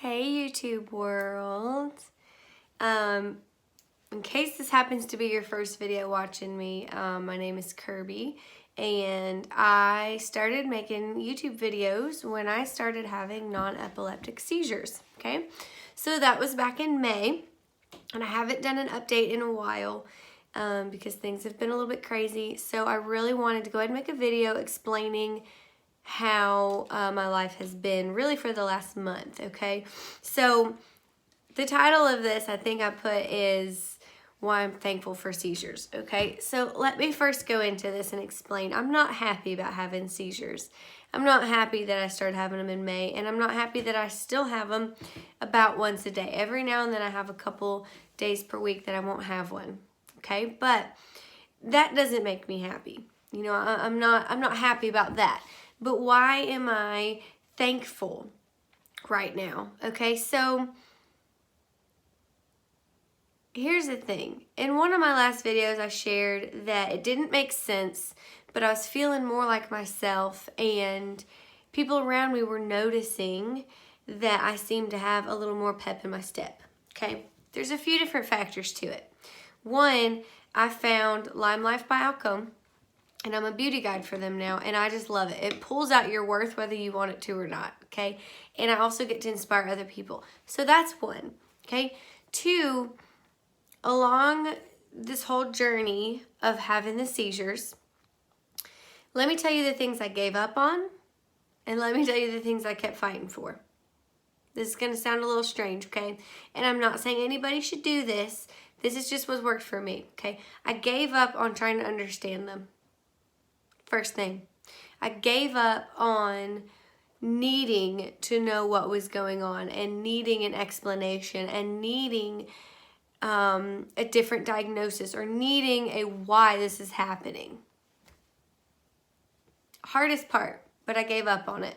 Hey YouTube world. In case this happens to be your first video watching me, my name is Kirby and I started making YouTube videos when I started having non-epileptic seizures, okay? So that was back in May and I haven't done an update in a while because things have been a little bit crazy. So I really wanted to go ahead and make a video explaining how my life has been really for the last month, okay? So the title of this, I think I put, is why I'm thankful for seizures, okay? So let me first go into this and explain. I'm not happy about having seizures. I'm not happy that I started having them in May, and I'm not happy that I still have them about once a day. Every now and then I have a couple days per week that I won't have one, okay? But that doesn't make me happy. You know, I'm not happy about that. But why am I thankful right now? Okay, so here's the thing. In one of my last videos, I shared that it didn't make sense, but I was feeling more like myself, and people around me were noticing that I seemed to have a little more pep in my step. Okay, there's a few different factors to it. One, I found Lime Life by Alcome, and I'm a beauty guide for them now, and I just love it. It pulls out your worth whether you want it to or not, okay? And I also get to inspire other people. So that's one, okay? Two, along this whole journey of having the seizures, let me tell you the things I gave up on, and let me tell you the things I kept fighting for. This is going to sound a little strange, okay? And I'm not saying anybody should do this. This is just what worked for me, okay? I gave up on trying to understand them. First thing, I gave up on needing to know what was going on and needing an explanation and needing a different diagnosis or needing a why this is happening. Hardest part, but I gave up on it.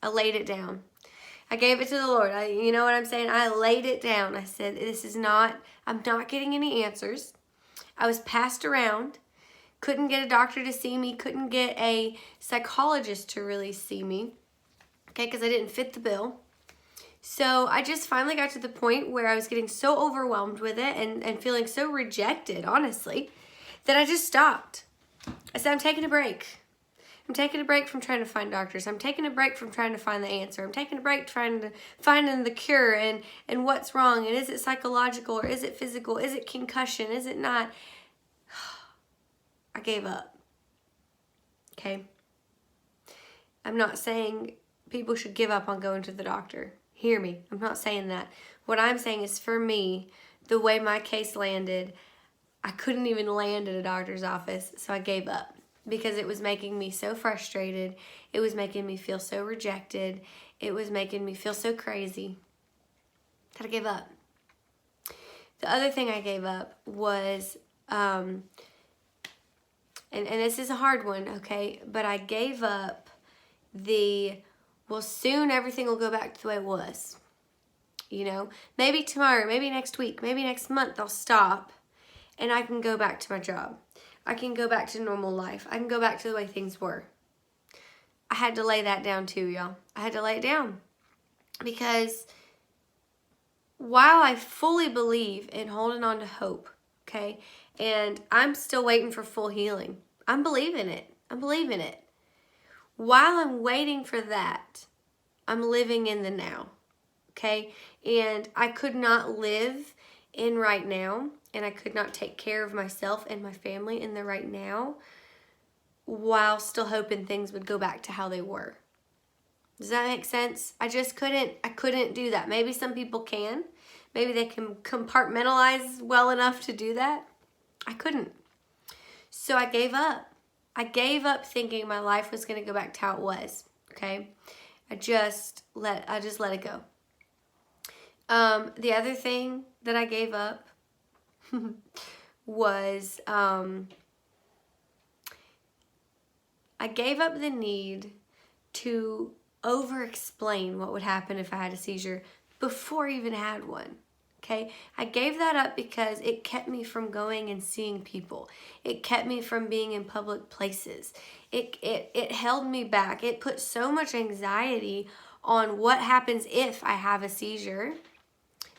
I laid it down. I gave it to the Lord. You know what I'm saying? I laid it down. I said, I'm not getting any answers. I was passed around. Couldn't get a doctor to see me, couldn't get a psychologist to really see me, okay, because I didn't fit the bill. So I just finally got to the point where I was getting so overwhelmed with it and feeling so rejected, honestly, that I just stopped. I said, I'm taking a break. I'm taking a break from trying to find doctors. I'm taking a break from trying to find the answer. I'm taking a break trying to find the cure and what's wrong, and is it psychological or is it physical? Is it concussion? Is it not? I gave up, okay? I'm not saying people should give up on going to the doctor. Hear me, I'm not saying that. What I'm saying is, for me, the way my case landed, I couldn't even land at a doctor's office, so I gave up because it was making me so frustrated. It was making me feel so rejected. It was making me feel so crazy that I gave up. The other thing I gave up was, and this is a hard one, okay? But I gave up well, soon everything will go back to the way it was. You know, maybe tomorrow, maybe next week, maybe next month I'll stop and I can go back to my job. I can go back to normal life. I can go back to the way things were. I had to lay that down too, y'all. I had to lay it down because while I fully believe in holding on to hope, okay, and I'm still waiting for full healing. I'm believing it. I'm believing it. While I'm waiting for that, I'm living in the now, okay? And I could not live in right now, and I could not take care of myself and my family in the right now while still hoping things would go back to how they were. Does that make sense? I couldn't do that. Maybe some people can. Maybe they can compartmentalize well enough to do that. I couldn't. So I gave up. I gave up thinking my life was going to go back to how it was, okay? I just let it go. The other thing that I gave up was I gave up the need to over-explain what would happen if I had a seizure before I even had one. Okay, I gave that up because it kept me from going and seeing people. It kept me from being in public places. It held me back. It put so much anxiety on what happens if I have a seizure,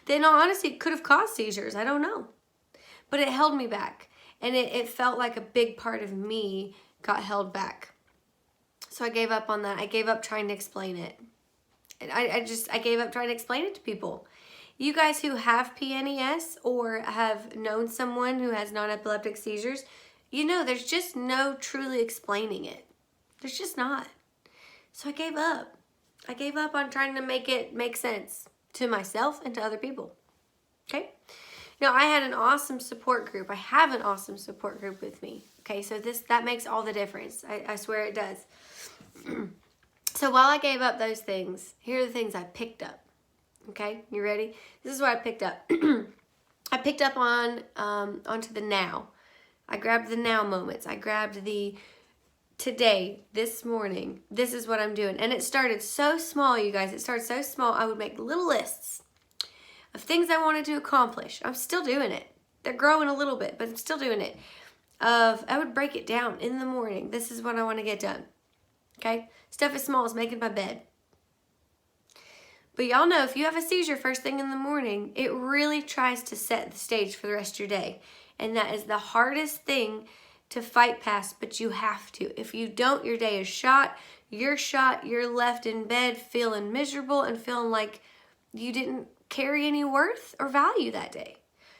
then honestly, it could have caused seizures. I don't know. But it held me back. And it felt like a big part of me got held back. So I gave up on that. I gave up trying to explain it. And I gave up trying to explain it to people. You guys who have PNES or have known someone who has non-epileptic seizures, you know there's just no truly explaining it. There's just not. So I gave up. I gave up on trying to make it make sense to myself and to other people. Okay? Now, I had an awesome support group. I have an awesome support group with me. Okay, so that makes all the difference. I swear it does. So while I gave up those things, here are the things I picked up. Okay, you ready? This is what I picked up. I picked up onto the now. I grabbed the now moments. I grabbed the today, this morning, this is what I'm doing. And it started so small, you guys. It started so small, I would make little lists of things I wanted to accomplish. I'm still doing it. They're growing a little bit, but I'm still doing it. I would break it down in the morning. This is what I want to get done. Okay? Stuff as small as making my bed. But y'all know if you have a seizure first thing in the morning, it really tries to set the stage for the rest of your day. And that is the hardest thing to fight past, but you have to. If you don't, your day is shot. You're left in bed feeling miserable and feeling like you didn't carry any worth or value that day.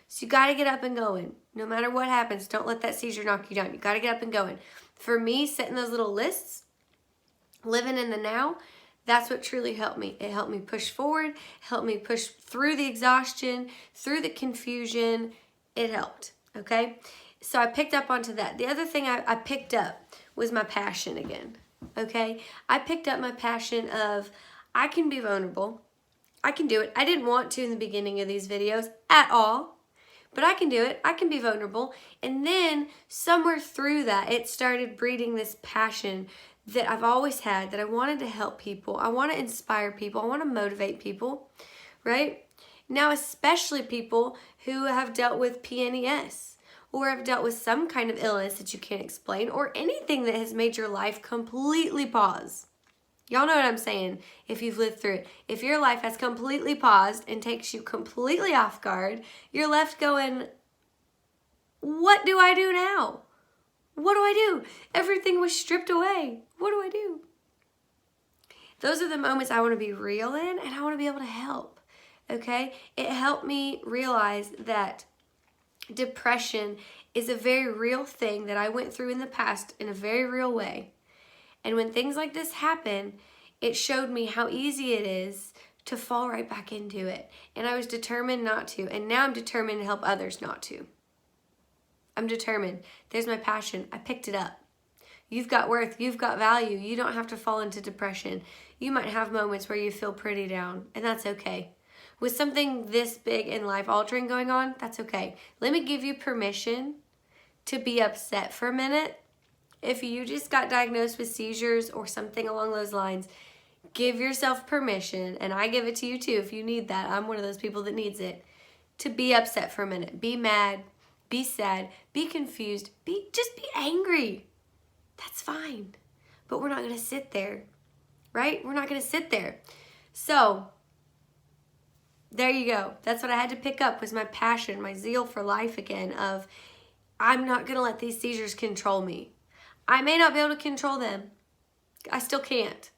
So you got to get up and going. No matter what happens, don't let that seizure knock you down. You got to get up and going. For me, setting those little lists, living in the now, that's what truly helped me. It helped me push forward, helped me push through the exhaustion, through the confusion. It helped, okay? So I picked up onto that. The other thing I picked up was my passion again, okay? I picked up my passion of I can be vulnerable. I can do it. I didn't want to in the beginning of these videos at all, but I can do it. I can be vulnerable. And then somewhere through that, it started breeding this passion that I've always had, that I wanted to help people. I want to inspire people. I want to motivate people, right? Now, especially people who have dealt with PNES or have dealt with some kind of illness that you can't explain or anything that has made your life completely pause. Y'all know what I'm saying if you've lived through it. If your life has completely paused and takes you completely off guard, you're left going, what do I do now? What do I do? Everything was stripped away. What do I do? Those are the moments I want to be real in, and I want to be able to help, okay? It helped me realize that depression is a very real thing that I went through in the past in a very real way. And when things like this happen, it showed me how easy it is to fall right back into it. And I was determined not to. And now I'm determined to help others not to. I'm determined. There's my passion. I picked it up. You've got worth. You've got value. You don't have to fall into depression. You might have moments where you feel pretty down, and that's okay. With something this big and life-altering going on, that's okay. Let me give you permission to be upset for a minute. If you just got diagnosed with seizures or something along those lines, give yourself permission, and I give it to you too if you need that. I'm one of those people that needs it, to be upset for a minute. Be mad, be sad, be confused, just be angry. That's fine. But we're not going to sit there, right? We're not going to sit there. So, there you go. That's what I had to pick up, was my passion, my zeal for life again of I'm not going to let these seizures control me. I may not be able to control them. I still can't.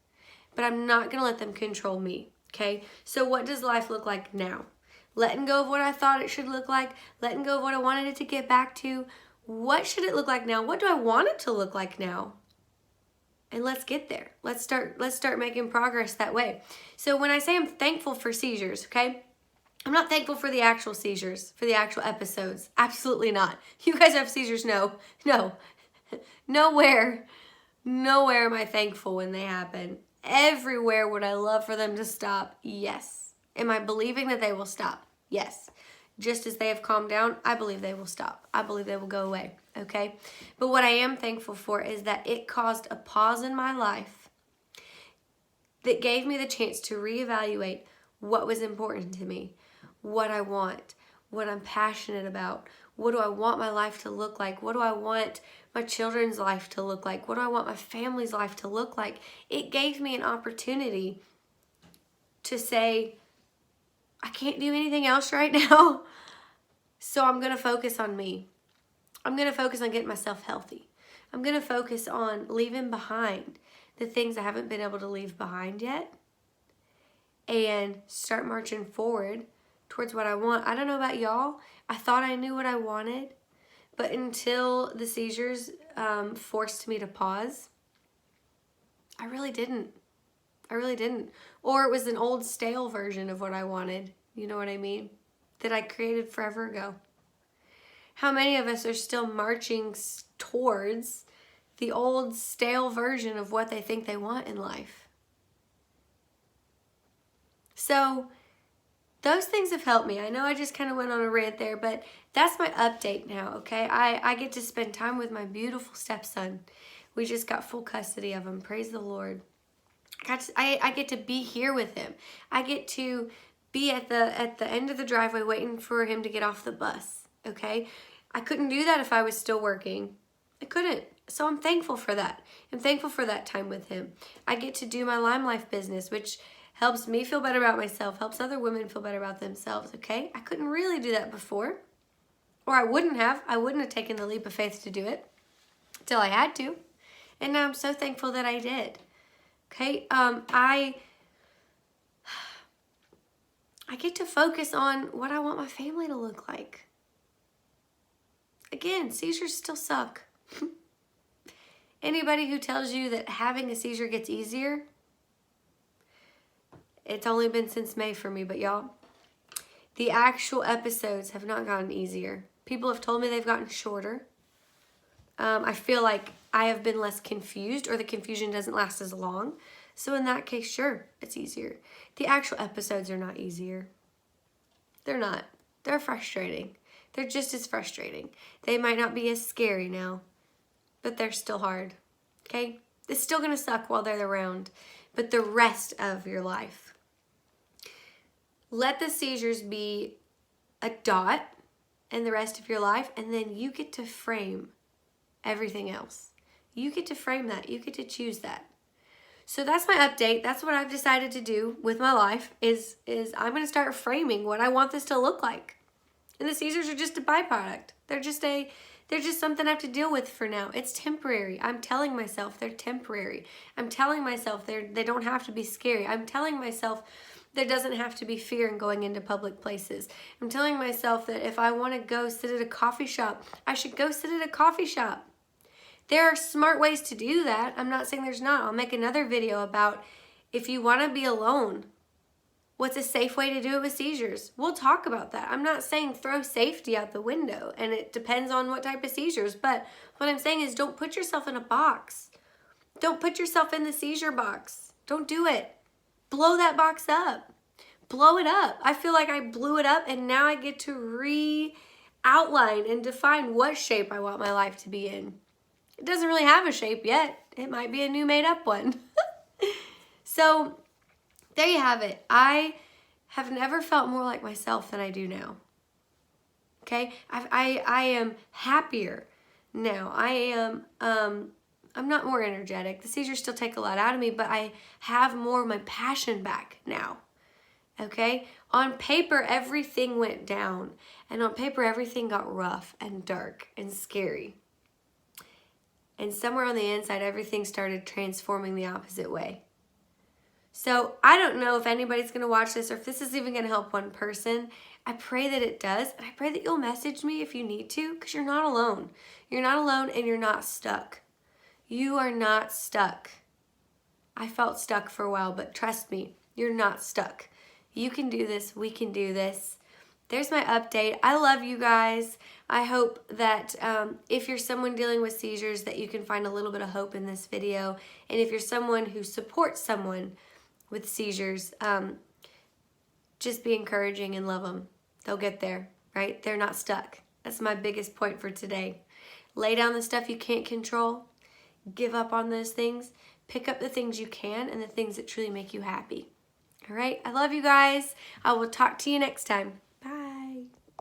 But I'm not going to let them control me, okay? So what does life look like now? Letting go of what I thought it should look like. Letting go of what I wanted it to get back to. What should it look like now? What do I want it to look like now? And let's get there. Let's start making progress that way. So when I say I'm thankful for seizures, okay? I'm not thankful for the actual seizures, for the actual episodes. Absolutely not. You guys have seizures? No. Nowhere am I thankful when they happen. Everywhere would I love for them to stop? Yes. Am I believing that they will stop? Yes. Just as they have calmed down, I believe they will stop. I believe they will go away, okay? But what I am thankful for is that it caused a pause in my life that gave me the chance to reevaluate what was important to me, what I want, what I'm passionate about, what do I want my life to look like, what do I want my children's life to look like, what do I want my family's life to look like. It gave me an opportunity to say, I can't do anything else right now. So I'm going to focus on me. I'm going to focus on getting myself healthy. I'm going to focus on leaving behind the things I haven't been able to leave behind yet and start marching forward towards what I want. I don't know about y'all. I thought I knew what I wanted, but until the seizures forced me to pause, I really didn't. I really didn't. Or it was an old stale version of what I wanted. You know what I mean? That I created forever ago. How many of us are still marching towards the old stale version of what they think they want in life? So those things have helped me. I know I just kind of went on a rant there, but that's my update now, okay? I get to spend time my stepson. We just got full custody of him. Praise the Lord. I get to be here with him. I get to be at the end of the driveway waiting for him to get off the bus, okay? I couldn't do that if I was still working. I couldn't. So I'm thankful for that. I'm thankful for that time with him. I get to do my Lime Life business, which helps me feel better about myself, helps other women feel better about themselves, okay? I couldn't really do that before. Or I wouldn't have. I wouldn't have taken the leap of faith to do it until I had to. And now I'm so thankful that I did. Okay? I get to focus on what I want my family to look like. Again, seizures still suck. Anybody who tells you that having a seizure gets easier, it's only been since May for me, but y'all, the actual episodes have not gotten easier. People have told me they've gotten shorter. I feel like I have been less confused, or the confusion doesn't last as long. So in that case, sure, it's easier. The actual episodes are not easier. They're not. They're frustrating. They're just as frustrating. They might not be as scary now, but they're still hard, okay? It's still going to suck while they're around, but the rest of your life. Let the seizures be a dot in the rest of your life, and then you get to frame everything else. You get to frame that. You get to choose that. So that's my update. That's what I've decided to do with my life is I'm going to start framing what I want this to look like. And the seizures are just a byproduct. They're just something I have to deal with for now. It's temporary. I'm telling myself they're temporary. I'm telling myself they don't have to be scary. I'm telling myself there doesn't have to be fear in going into public places. I'm telling myself that if I want to go sit at a coffee shop, I should go sit at a coffee shop. There are smart ways to do that. I'm not saying there's not. I'll make another video about if you want to be alone, what's a safe way to do it with seizures? We'll talk about that. I'm not saying throw safety out the window, and it depends on what type of seizures. But what I'm saying is don't put yourself in a box. Don't put yourself in the seizure box. Don't do it. Blow that box up. Blow it up. I feel like I blew it up, and now I get to re-outline and define what shape I want my life to be in. It doesn't really have a shape yet. It might be a new made-up one. So there you have it. I have never felt more like myself than I do now. Okay? I am happier now. I'm not more energetic. The seizures still take a lot out of me, but I have more of my passion back now. Okay? On paper, everything went down. And on paper, everything got rough and dark and scary. And somewhere on the inside, everything started transforming the opposite way. So I don't know if anybody's going to watch this or if this is even going to help one person. I pray that it does. And I pray that you'll message me if you need to, because you're not alone. You're not alone, and you're not stuck. You are not stuck. I felt stuck for a while, but trust me, you're not stuck. You can do this. We can do this. There's my update. I love you guys. I hope that if you're someone dealing with seizures, that you can find a little bit of hope in this video. And if you're someone who supports someone with seizures, just be encouraging and love them. They'll get there, right? They're not stuck. That's my biggest point for today. Lay down the stuff you can't control. Give up on those things. Pick up the things you can and the things that truly make you happy. All right? I love you guys. I will talk to you next time.